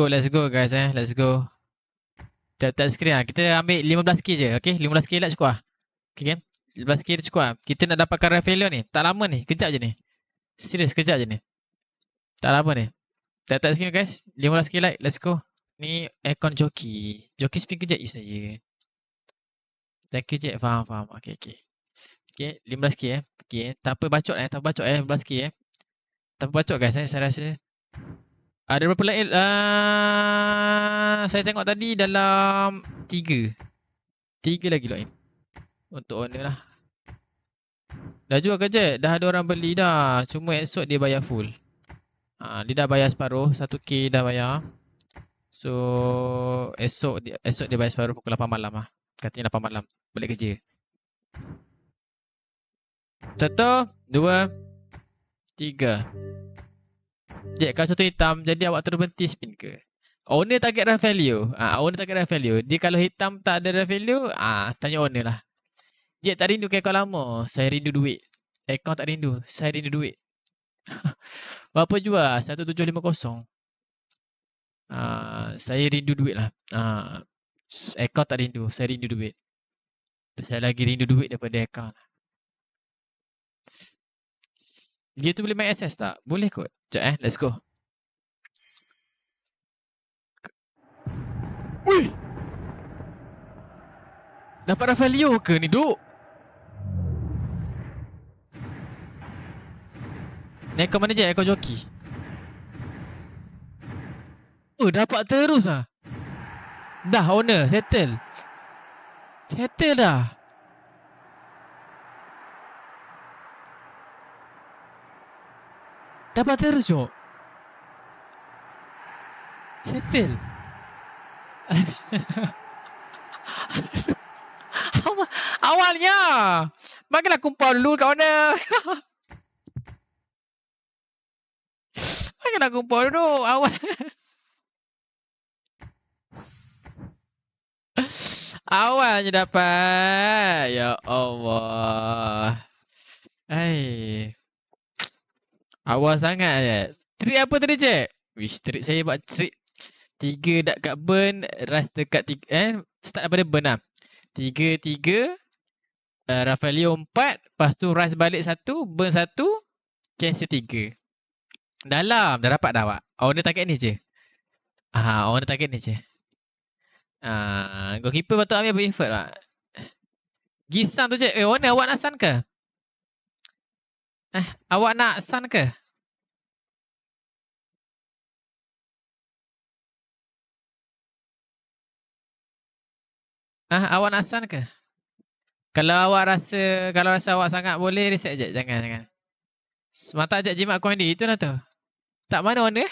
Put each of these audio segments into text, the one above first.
let's go guys let's go. Tap screen lah. Kita ambil 15k je, okay? 15k lah cukup lah. Okay kan? 15k cukup lah. Kita nak dapatkan Rafaelio ni. Tak lama ni, kejap je ni. Serius, kejap je ni. Tak lama ni. Tap screen guys. 15k like, let's go. Ni aircon joki. Joki spin kejap je saja. Thank you je, faham. Okay. Okay, 15k Okay, tak apa bacot tak apa bacot 15k Tak apa bacot guys saya rasa. Ada berapa lain? Saya tengok tadi dalam 3 lagi login. Untuk owner lah. Dah jual kerja, dah ada orang beli dah. Cuma esok dia bayar full. Dia dah bayar separuh, 1k dah bayar. So esok dia bayar separuh pukul 8 malam lah. Katanya 8 malam balik kerja. 1, 2, 3. Jek, kalau satu hitam, jadi awak terus berhenti spin ke? Owner target Rafaelio. Dia kalau hitam tak ada Rafaelio, tanya owner lah. Jek, tak rindu ke kau lama? Saya rindu duit. Kau tak rindu. Saya rindu duit. Berapa jual? 1750. Saya rindu duit lah. Kau tak rindu. Saya rindu duit. Saya lagi rindu duit daripada account. Dia tu boleh main SS tak? Boleh kot. Sekejap let's go. Ui! Dapat Rafaelio ke ni, Duk? Ni kau mana je? Kau joki. Oh, dapat terus ah. Dah owner, settle. Settle dah. Dapat terus jom. Settle. Awalnya. Bagilah kumpul dulu kat owner. Bagilah kumpul dulu awal. Awalnya dapat. Ya Allah. Awal sangat je. Trik apa tadi cik? Wish trik saya buat trik 3 dekat burn, ras dekat 3 start daripada burn lah. 3 Rafaelio 4, lepas tu ras balik 1, burn 1, cancel 3. Dalam dah dapat dah awak. Owner target ni je. Owner target ni je. Goalkeeper patut ambil effort lah. Gisang tu je. Owner awak nak sun ke? Awak nak sun ke? Awak nak sun ke? Kalau rasa awak sangat boleh, reset je. Jangan. Semata ajak jimat Kondi. Itu lah tu. Tak mana owner?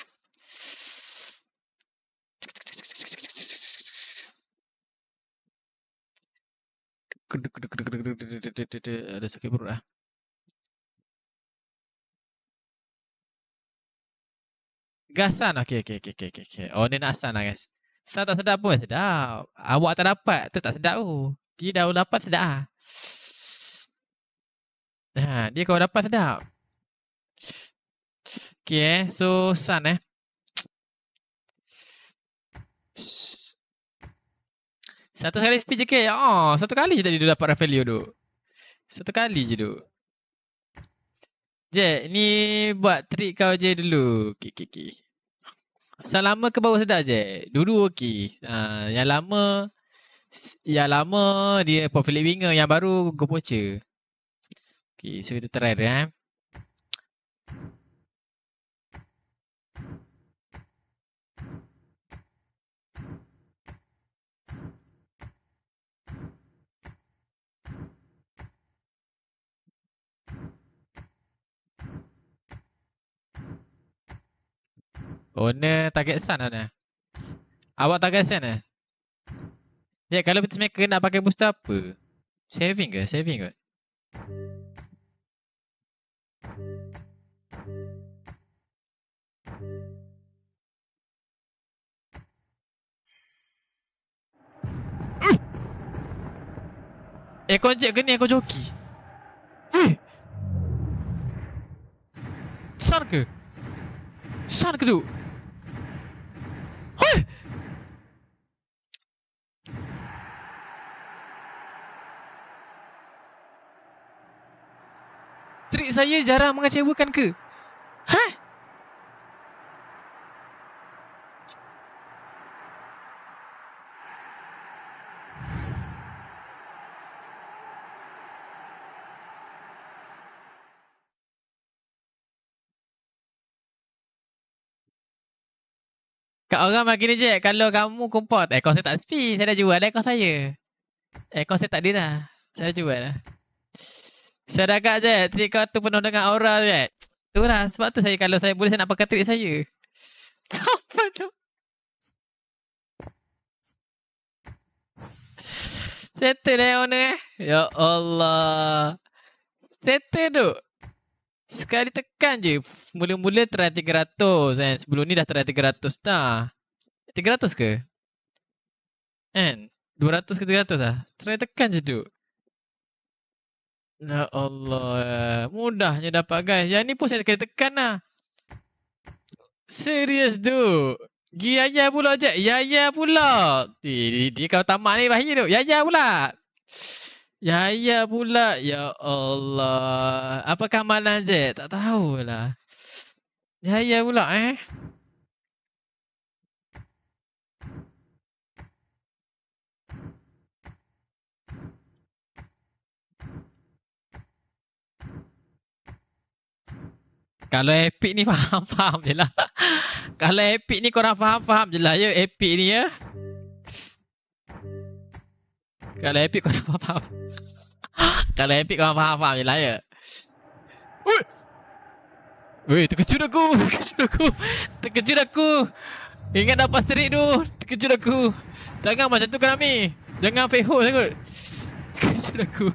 Ada sakit perut lah. Gasan. Okay. Owner nak sun lah guys. Sun tak sedap pun sedap. Awak tak dapat. Tu tak sedap tu. Dia dah dapat sedap lah. Dia kalau dapat sedap. Okay so sun Satu kali speed je ke? Satu kali je tadi dia dapat Rafaelio tu. Satu kali je tu. Jack, ni buat trik kau je dulu. Okay. Asal lama ke baru sedap je? Dulu okey. Yang lama dia Philip Winger, yang baru Go Poacher. Okay, so kita try dia. Owner target sun lah. Awak target sun lah. Ya, kalau betul maker nak pakai booster apa? Saving ke? Kau jet ke ni? Kau joki? Sun ke tu? Trik saya jarang mengecewakan ke? Hah? Kat orang makin ni je, kalau kamu kumpul, aircon saya tak sepi, saya dah jual aircon saya. Aircon saya tak ada dah. Saya jual lah. Saya dah agak je, trik kau tu penuh dengan aura je. Tu lah, sebab tu saya kalau saya boleh saya nak pakai trik saya. Apa tu? Settle lah owner Ya Allah. Settle tu. Sekali tekan je. Mula-mula try 300 kan. Sebelum ni dah try 300 dah. 300 ke? Kan? 200 ke 300 lah. Try tekan je tu. Ya Allah. Mudahnya dapat guys. Yang ni pun saya kena tekan lah. Serius tu. Yaya pula je. Yaya pula. Dia kau tamak ni bahaya tu. Yaya pula. Yaya pula. Ya Allah. Apakah amalan je? Tak tahulah. Yaya pula Kalau epic ni faham-faham je lah. Kalau epic ni korang faham-faham je lah ya. Epic ni ya. Kalau epic korang faham-faham. Kalau epic korang faham-faham je lah ya. Weh, terkejut aku. Terkejut aku. Ingat dapat streak tu. Terkejut aku. Jangan macam tu Konami. Jangan fake hook sangat. Terkejut aku.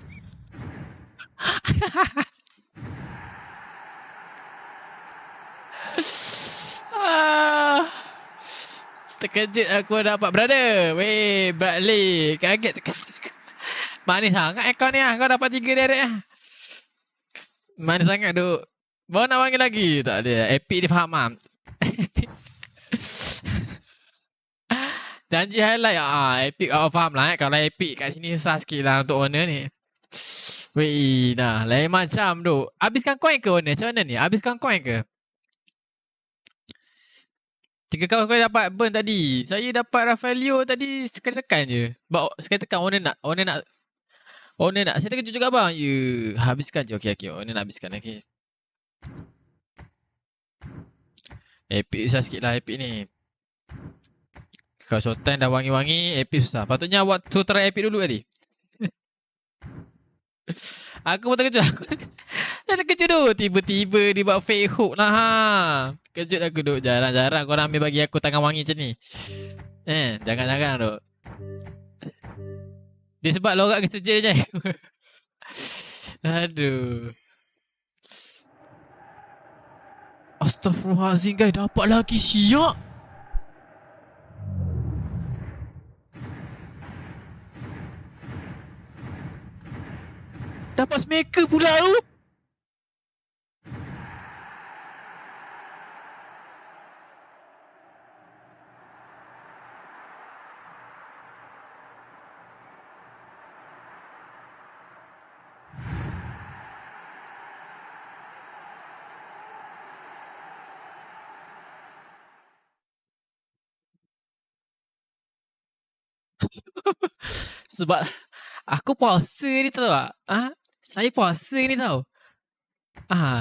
Terkejut aku dapat brother. Weh, Bradley. Kaget terkejut aku. Manis sangat kau ni lah. Kau dapat 3 direct lah. Manis sangat duk. Baru nak panggil lagi. Tak ada. Epic dia faham lah. Janji highlight Epic faham lah Kalau Epic kat sini susah sikit lah untuk owner ni. Weh, dah. Lain macam tu. Habiskan coin ke owner? Macam mana ni? Habiskan coin ke? 3 kawan kau dapat burn tadi. Saya dapat Rafaelio tadi sekali tekan je. Sekali tekan owner nak. Saya terkejut juga bang. Ya, habiskan je. Okey. Owner nak habiskan. Okey. Epic susah sikit lah Epic ni. Kalau short time dah wangi-wangi, Epic susah. Patutnya awak try Epic dulu tadi. Aku pun terkejut. Saya terkejut tu. Tiba-tiba dia buat fake hook lah Terkejut aku tu. Jarang-jarang korang ambil bagi aku tangan wangi macam ni. Jangan-jangan tu. Dia sebab lorak keseja je. Aduh. Astaghfirullahaladzim guys. Dapat lagi siap. Dapat smaker pula tu. Sebab aku puasa ni tahu tak? Saya puasa ni tau.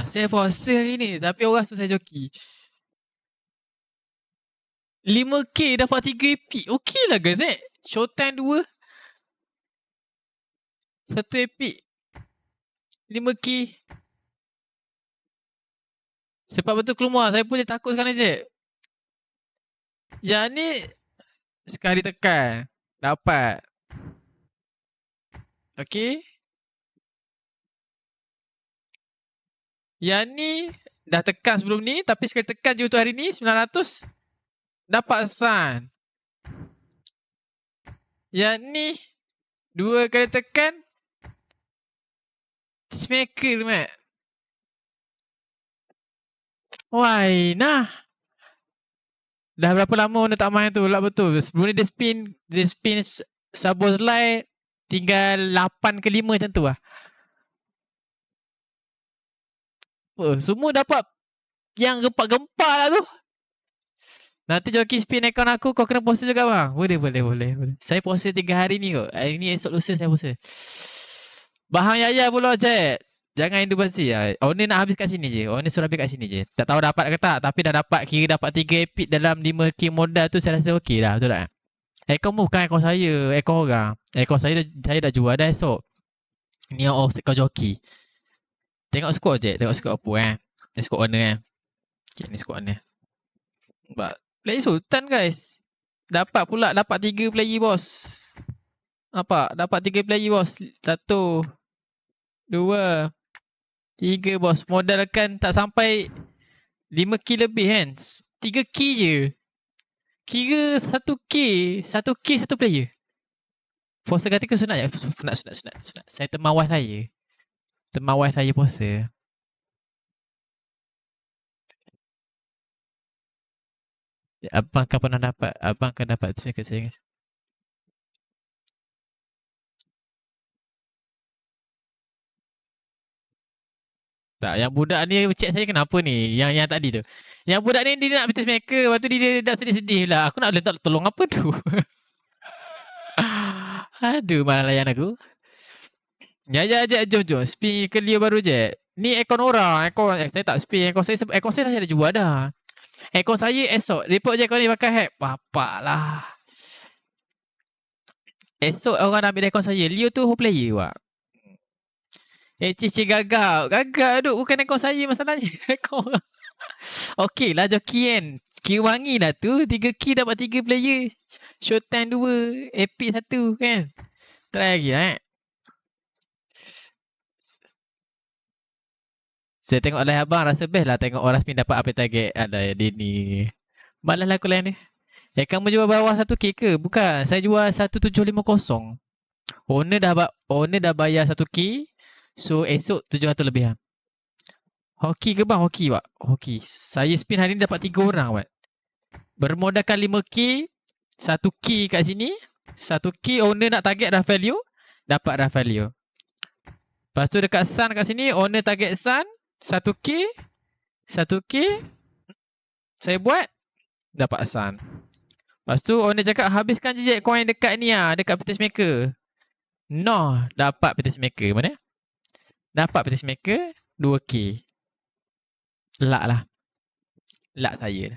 Saya puasa hari ni tapi orang suruh saya joki. 5k dapat 3 epic. Okey lah guys Showtime 2. 1 epic. 5k. Sebab betul keluar. Saya pun je takut sekarang je. Yang ni sekali tekan dapat. Okey. Yang ni dah tekan sebelum ni tapi sekali tekan je untuk hari ni 900 dapat sun. Yang ni 2 kali tekan smaker mat. Why nah. Dah berapa lama owner tak main tu lah betul. Sebelum ni dia spin Sabozlai tinggal 8 ke 5 macam tu lah. Semua dapat yang gempak-gempak lah tu. Nanti joki spin account aku, kau kena puasa juga bang. Boleh. Saya puasa 3 hari ni kot. Hari ni esok lusa saya puasa. Bahang Yaya pula cek. Jangan Hindu pasti. Owner nak habis kat sini je. Owner suruh habis kat sini je. Tak tahu dapat ke tak. Tapi dah dapat, kira dapat 3 epic dalam 5k modal tu saya rasa okey lah. Betul tak? Ekor bukan ekor saya. Ekor orang. Ekor saya dah jual dah esok. Ni yang off kau joki. Tengok squad je. Tengok squad apa Ni squad owner Okay, ni squad owner. Player Sultan guys. Dapat 3 player bos. Apa? Dapat 3 player bos. 1 2 3 bos. Modal kan tak sampai 5k lebih kan. 3k je. Kira 1k 1k 1 player. Puasa kata ke sunat je? Sunat. Saya temawai saya. Temawai saya puasa. Abang kan pernah dapat. Abang kan dapat tu ke saya. Tak, yang budak ni chat saya kenapa ni? Yang tadi tu. Yang budak ni dia nak betul maker, lepas tu dia dah sedih-sedih lah. Aku nak boleh tolong apa tu? Aduh, malah layan aku. Ya, jom. Spin ke Leo baru je. Ni akun orang. Saya tak spin. Akun saya dah jual dah. Akun saya esok. Report je kau ni pakai hack. Bapak lah. Esok orang nak ambil akun saya. Leo tu whole player wak. Cici gagal. Gagal duk. Bukan akun saya masalahnya. Akun orang. Okey lah joki kan. Kira wangi lah tu. 3k dapat 3 player. Showtime 2. Epic 1 kan. Try lagi lah Saya tengok live abang rasa best lah tengok orang spin dapat apa target. Alah dia ni. Malas lah aku lain ni. Kamu jual bawah 1k ke? Bukan. Saya jual 1750. Owner dah bayar 1k. So esok 700 lebih lah. Hoki ke bang? Hoki wak. Hoki. Saya spin hari ni dapat 3 orang wak. Bermodalkan 5k. 1k kat sini. 1k owner nak target Rafaelio. Dapat Rafaelio. Lepas tu dekat Sun kat sini. Owner target Sun. 1k. 1k. Saya buat. Dapat Sun. Lepas tu owner cakap habiskan je coin dekat ni lah. Dekat Pettis Maker. No. Dapat Pettis Maker. Mana? Dapat Pettis Maker. 2k. Lak lah. Lak saya.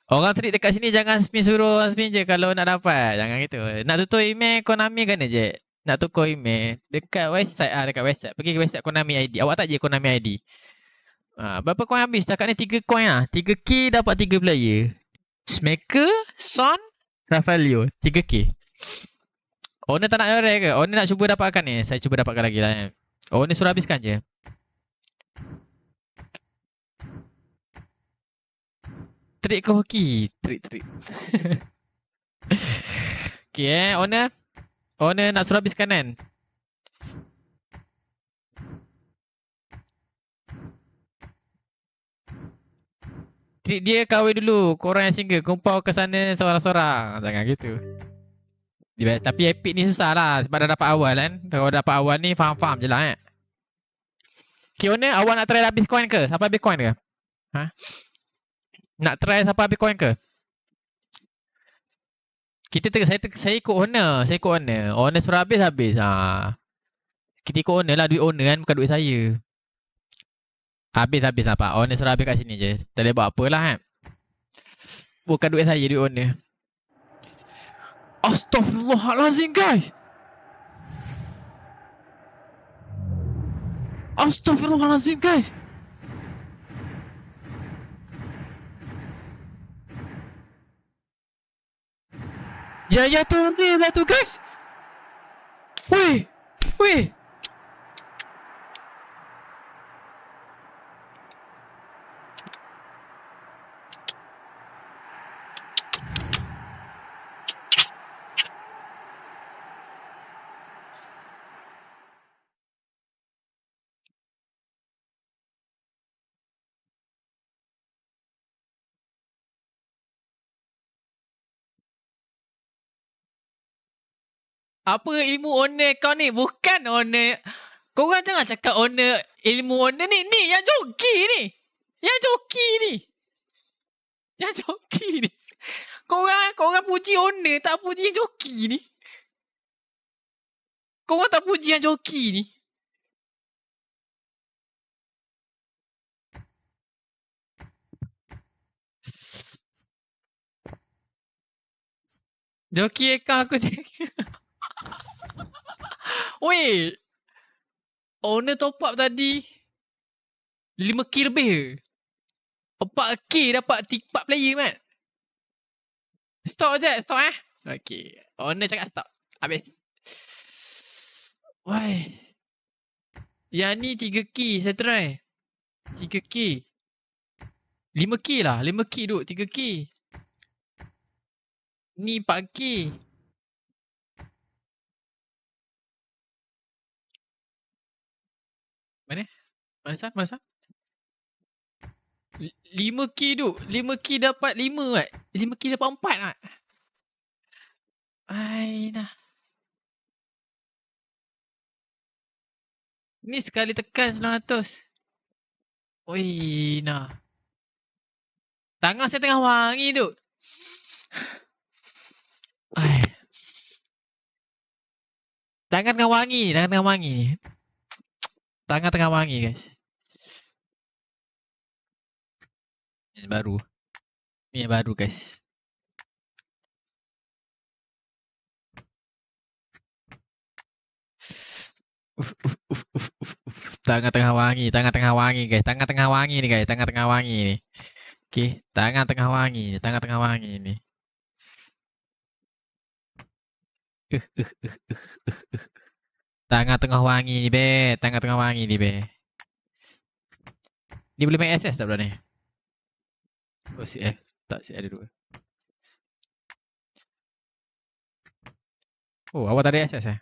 Orang trik dekat sini jangan suruh spin je kalau nak dapat. Jangan gitu. Nak tutup email Konami kan je. Nak tukar email. Dekat website dekat website. Pergi ke website Konami ID. Awak tak je Konami ID. Berapa coin habis? Setakat ni 3 coin lah. 3k dapat 3 player. Smaker, Son, Rafaelio. 3k. Owner tak nak yorek ke? Owner nak cuba dapatkan ni. Saya cuba dapatkan lagi lah. Owner suruh habiskan je. Trik ke hoki? Trik. Okay owner. Owner nak suruh habiskan kan? Trik dia kahwin dulu. Korang yang single. Kumpul ke sana seorang-seorang. Jangan gitu. Tapi epic ni susah lah. Sebab dah dapat awal kan. Kalau dapat awal ni faham-faham je lah Okay owner. Awak nak try habis coin ke? Sampai habis coin ke? Nak try sampai habis coin ke? Saya ikut owner. Owner suruh habis. Kita ikut owner lah. Duit owner kan. Bukan duit saya. Habis lah pak. Owner suruh habis kat sini je. Tak boleh buat apa lah kan. Bukan duit saya. Duit owner. Astaghfirullahalazim guys. Astaghfirullahalazim guys. Ya tu lah tu guys. Weh. Apa ilmu owner kau ni? Bukan owner. Korang jangan cakap owner, ilmu owner ni. Ni yang joki ni. Yang joki ni. Yang joki ni. Korang puji owner, tak puji yang joki ni. Korang tak puji yang joki ni. Joki account aku cakap. Weh. Owner top up tadi 5k lebih. 4k dapat 4 player, Mat. Stop je, stop Okay. Owner cakap stop. Habis. Why? Yang ni 3k saya try. 3k. 5k lah. 5k duk 3k. Ni 4k. Mana? Mana sah? 5k duk. 5k dapat 5 Mat. 5k dapat 4 Mat. Ai dah. Ni sekali tekan 900. Oi nah. Tangan saya tengah wangi tu. Ai. Tangan tengah wangi, tangan tengah wangi. Tangan tengah wangi, guys. Ini baru. Ni yang baru, guys. Tangan tengah wangi, tangan tengah wangi, guys. Tangan tengah wangi ni, guys. Tangan tengah wangi ni. Okey, tangan tengah wangi ni, tangan tengah wangi ni. Tangan tengah wangi ni, be. Tangan tengah wangi ni, be. Ni boleh main SS tak budak ni? Oh, CF. Tak, CF ada dua. Oh, awak tak ada SS eh?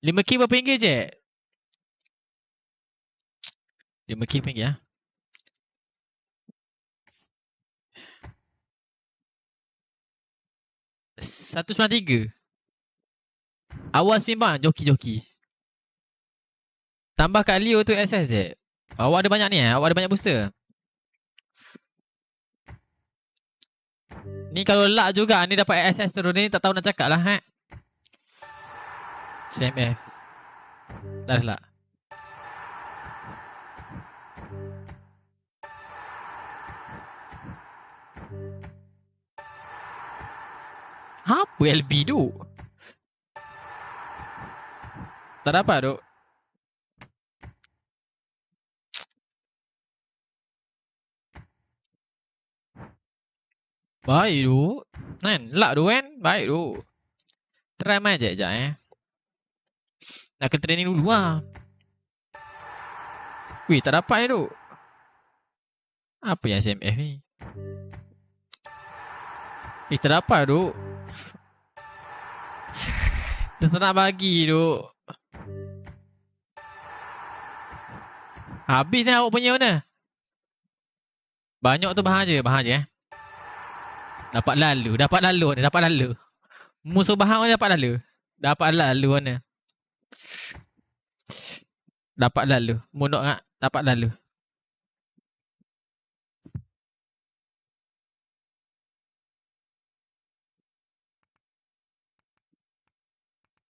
RM5 berapa ringgit je? RM5 berapa ringgit ah? 193. Awas memang joki-joki. Tambah kat Leo tu SS je. Awak ada banyak ni eh? Awak ada banyak booster? Ni kalau luck juga ni dapat SS terus ni tak tahu nak cakap lah CMF. Tak ada luck. Apa LB tu? Tak dapat tu. Baik tu. Kan? Luck tu kan? Baik tu. Try main je sekejap Nak kena training dulu lah. Weh, tak dapat tu. Apa yang SMF ni? Tak dapat tu. Dia tak nak bagi tu. Habis ni awak punya mana? Banyak tu bahagia Dapat lalu. Musuh bahang ni dapat lalu. Dapat lalu. Munuk ngak, dapat lalu.